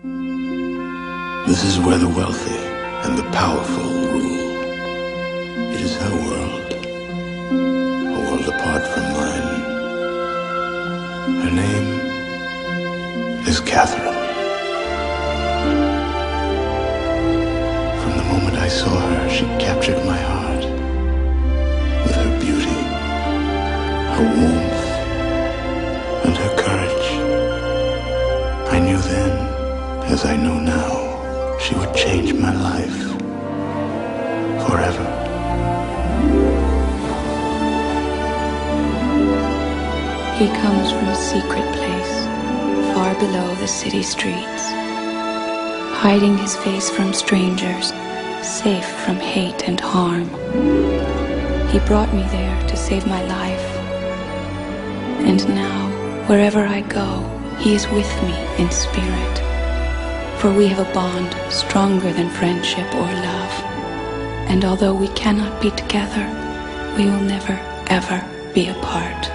This is where the wealthy and the powerful rule. It is her world, a world apart from mine. Her name is Catherine. From the moment I saw her, she captured my heart with her beauty, her warmth, and her courage. I knew then, as I know now, she would change my life forever. He comes from a secret place, far below the city streets, hiding his face from strangers, safe from hate and harm. He brought me there to save my life. And now, wherever I go, he is with me in spirit. For we have a bond stronger than friendship or love. And although we cannot be together, we will never, ever be apart.